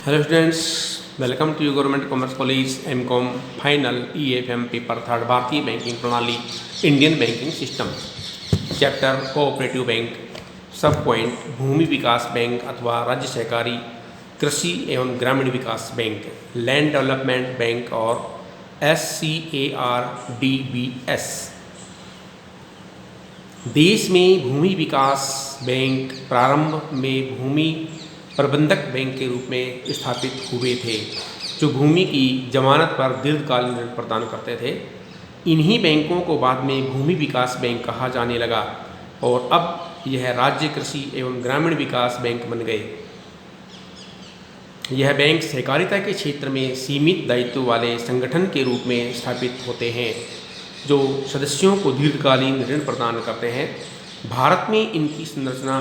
Hello students, welcome to government commerce college MCom final EFM paper third भारतीय बैंकिंग प्रणाली Indian banking system chapter cooperative bank sub point भूमि विकास bank अथवा राज्य सहकारी कृषि एवं ग्रामीण विकास बैंक लैंड डेवलपमेंट बैंक और SCARDBS। देश में भूमि विकास बैंक प्रारंभ में भूमि प्रबंधक बैंक के रूप में स्थापित हुए थे, जो भूमि की जमानत पर दीर्घकालीन ऋण प्रदान करते थे। इन्हीं बैंकों को बाद में भूमि विकास बैंक कहा जाने लगा और अब यह राज्य कृषि एवं ग्रामीण विकास बैंक बन गए। यह बैंक सहकारिता के क्षेत्र में सीमित दायित्व वाले संगठन के रूप में स्थापित होते हैं, जो सदस्यों को दीर्घकालीन ऋण प्रदान करते हैं। भारत में इनकी संरचना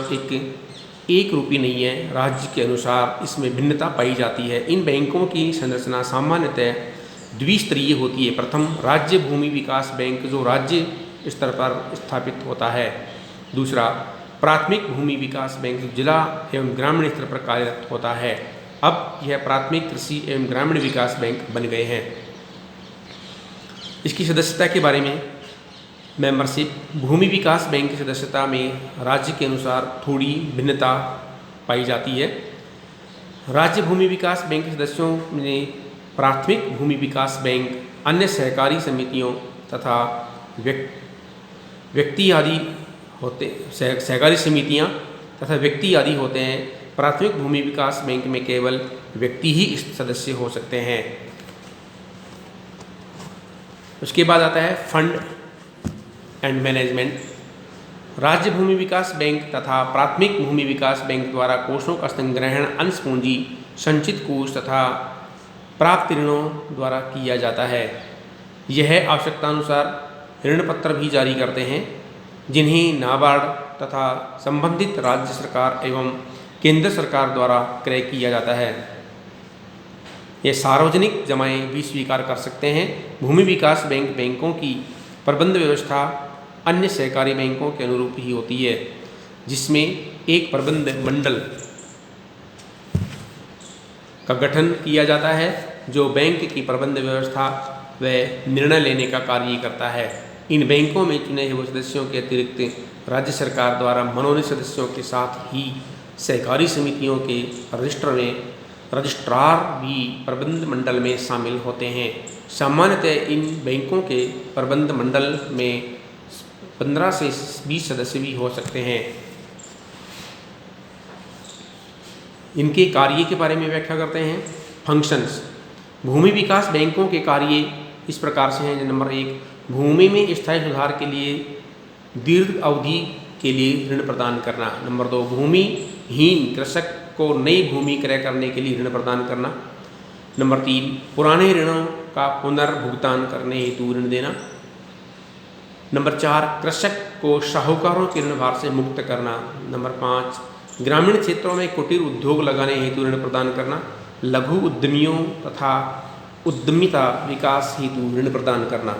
एक रूपी नहीं है, राज्य के अनुसार इसमें भिन्नता पाई जाती है। इन बैंकों की संरचना सामान्यतः द्विस्तरीय होती है। प्रथम, राज्य भूमि विकास बैंक, जो राज्य स्तर पर स्थापित होता है। दूसरा, प्राथमिक भूमि विकास बैंक, जो जिला एवं ग्रामीण स्तर पर कार्यरत होता है। अब यह प्राथमिक कृषि एवं ग्रामीण विकास बैंक बन गए हैं। इसकी सदस्यता के बारे में, मेंबरशिप, भूमि विकास बैंक की सदस्यता में राज्य के अनुसार थोड़ी भिन्नता पाई जाती है। राज्य भूमि विकास बैंक के सदस्यों में प्राथमिक भूमि विकास बैंक, अन्य सहकारी समितियों तथा व्यक्ति आदि होते सहकारी समितियां तथा व्यक्ति आदि होते हैं। प्राथमिक भूमि विकास बैंक में केवल व्यक्ति ही सदस्य हो सकते हैं। उसके बाद आता है फंड एंड मैनेजमेंट। राज्य भूमि विकास बैंक तथा प्राथमिक भूमि विकास बैंक द्वारा कोषों का संग्रहण अंश पूंजी, संचित कोष तथा प्राप्त ऋणों द्वारा किया जाता है। यह आवश्यकतानुसार ऋण पत्र भी जारी करते हैं, जिन्हें नाबार्ड तथा संबंधित राज्य सरकार एवं केंद्र सरकार द्वारा क्रय किया जाता है। ये सार्वजनिक जमाएं भी स्वीकार कर सकते हैं। भूमि विकास बैंक बैंकों की प्रबंध व्यवस्था अन्य सहकारी बैंकों के अनुरूप ही होती है, जिसमें एक प्रबंध मंडल का गठन किया जाता है, जो बैंक की प्रबंध व्यवस्था व निर्णय लेने का कार्य करता है। इन बैंकों में चुने हुए सदस्यों के अतिरिक्त राज्य सरकार द्वारा मनोनीत सदस्यों के साथ ही सहकारी समितियों के रजिस्ट्रार भी प्रबंध मंडल में शामिल होते हैं। सामान्यतः इन बैंकों के प्रबंध मंडल में 15 से 20 सदस्य भी हो सकते हैं। इनके कार्य के बारे में व्याख्या करते हैं। फंक्शंस। भूमि विकास बैंकों के कार्य इस प्रकार से हैं। नंबर 1, भूमि में स्थायी सुधार के लिए दीर्घ अवधि के लिए ऋण प्रदान करना। नंबर 2, भूमिहीन कृषक को नई भूमि क्रय करने के लिए ऋण प्रदान करना। नंबर 3, पुराने ऋणों का पुनर्भुगतान करने हेतु ऋण देना। नंबर 4, कृषक को साहूकारों के ऋण भार से मुक्त करना। नंबर 5, ग्रामीण क्षेत्रों में कुटीर उद्योग लगाने हेतु ऋण प्रदान करना। लघु उद्यमियों तथा उद्यमिता विकास हेतु ऋण प्रदान करना।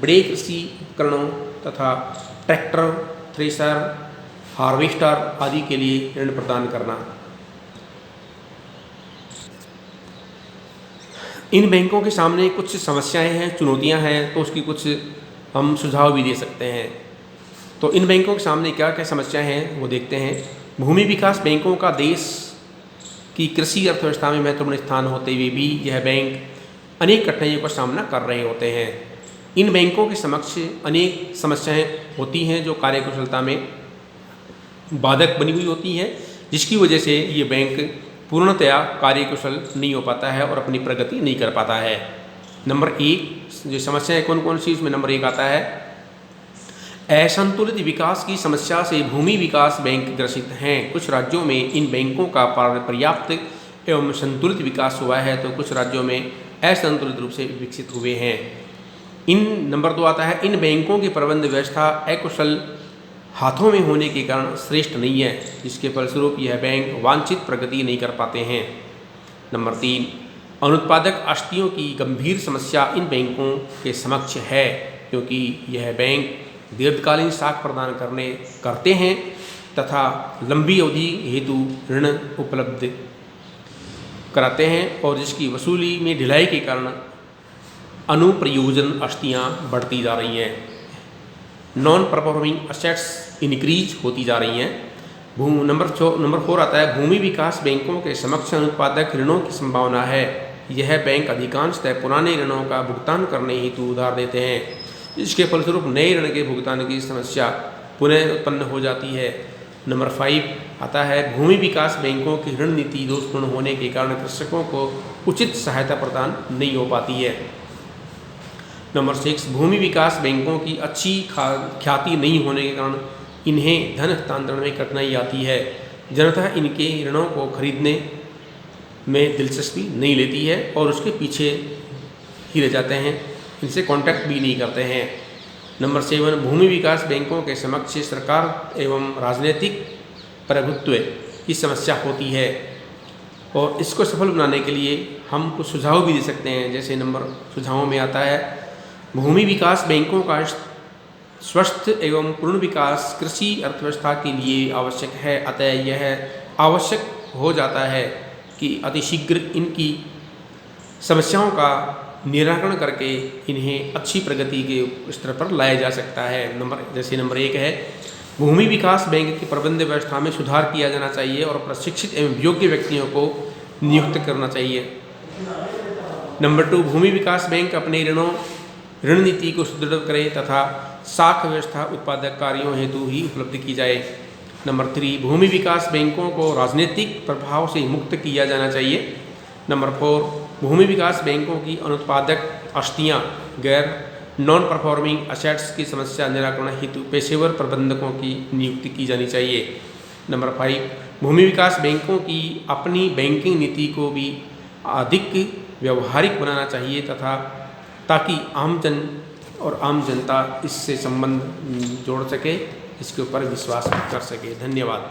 बड़े कृषि उपकरणों तथा ट्रैक्टर, थ्रेशर, हार्वेस्टर आदि के लिए ऋण प्रदान करना। इन बैंकों के सामने कुछ समस्याएं हैं, चुनौतियां हैं, तो उसकी कुछ हम सुझाव भी दे सकते हैं। तो इन बैंकों के सामने क्या क्या समस्याएं हैं वो देखते हैं। भूमि विकास बैंकों का देश की कृषि अर्थव्यवस्था में महत्वपूर्ण स्थान होते हुए भी यह बैंक अनेक कठिनाइयों का सामना कर रहे होते हैं। इन बैंकों के समक्ष अनेक समस्याएं होती हैं, जो कार्यकुशलता में बाधक बनी हुई होती हैं, जिसकी वजह से ये बैंक पूर्णतया कार्यकुशल नहीं हो पाता है और अपनी प्रगति नहीं कर पाता है। नंबर 1, जो समस्याएं कौन कौन सी, इसमें नंबर 1 आता है असंतुलित विकास की समस्या से भूमि विकास बैंक ग्रसित हैं। कुछ राज्यों में इन बैंकों का पर्याप्त एवं संतुलित विकास हुआ है, तो कुछ राज्यों में असंतुलित रूप से विकसित हुए हैं। नंबर 2 आता है, इन बैंकों की प्रबंध व्यवस्था अकुशल हाथों में होने के कारण श्रेष्ठ नहीं है, जिसके फलस्वरूप यह बैंक वांछित प्रगति नहीं कर पाते हैं। नंबर 3, अनुत्पादक आस्तियों की गंभीर समस्या इन बैंकों के समक्ष है, क्योंकि यह बैंक दीर्घकालीन साख प्रदान करते हैं तथा लंबी अवधि हेतु ऋण उपलब्ध कराते हैं और जिसकी वसूली में ढिलाई के कारण अनुप्रयोजन आस्तियाँ बढ़ती जा रही हैं, नॉन परफॉर्मिंग असेट्स इंक्रीज होती जा रही हैं। नंबर 4 आता है भूमि विकास बैंकों के समक्ष अनुत्पादक ऋणों की संभावना है। यह बैंक अधिकांशतः पुराने ऋणों का भुगतान करने हेतु उधार देते हैं, इसके फलस्वरूप नए ऋण के भुगतान की समस्या पुनः उत्पन्न हो जाती है। नंबर 5 आता है भूमि विकास बैंकों की ऋण नीति दोषपूर्ण होने के कारण कृषकों को उचित सहायता प्रदान नहीं हो पाती है। नंबर 6 भूमि विकास बैंकों की अच्छी ख्याति नहीं होने के कारण इन्हें धन हस्तांतरण में कठिनाई आती है। जनता इनके ऋणों को खरीदने में दिलचस्पी नहीं लेती है और उसके पीछे ही रह जाते हैं, इनसे कांटेक्ट भी नहीं करते हैं। नंबर 7 भूमि विकास बैंकों के समक्ष सरकार एवं राजनीतिक प्रभुत्व की समस्या होती है और इसको सफल बनाने के लिए हम कुछ सुझाव भी दे सकते हैं। जैसे सुझावों में आता है भूमि विकास बैंकों का स्वस्थ एवं पूर्ण विकास कृषि अर्थव्यवस्था के लिए आवश्यक है, अतः यह आवश्यक हो जाता है कि अतिशीघ्र इनकी समस्याओं का निराकरण करके इन्हें अच्छी प्रगति के स्तर पर लाया जा सकता है। नंबर 1 है भूमि विकास बैंक की प्रबंध व्यवस्था में सुधार किया जाना चाहिए और प्रशिक्षित एवं योग्य व्यक्तियों को नियुक्त करना चाहिए। नंबर 2 भूमि विकास बैंक अपने ऋण नीति को सुदृढ़ करे तथा साख व्यवस्था उत्पादक कार्यों हेतु ही उपलब्ध की जाए। नंबर 3 भूमि विकास बैंकों को राजनीतिक प्रभाव से मुक्त किया जाना चाहिए। नंबर 4 भूमि विकास बैंकों की अनुत्पादक आस्तियाँ गैर नॉन परफॉर्मिंग असेट्स की समस्या निराकरण हेतु पेशेवर प्रबंधकों की नियुक्ति की जानी चाहिए। नंबर 5 भूमि विकास बैंकों की अपनी बैंकिंग नीति को भी अधिक व्यवहारिक बनाना चाहिए तथा ताकि आम जनता इससे संबंध जोड़ सके, इसके ऊपर विश्वास कर सके। धन्यवाद।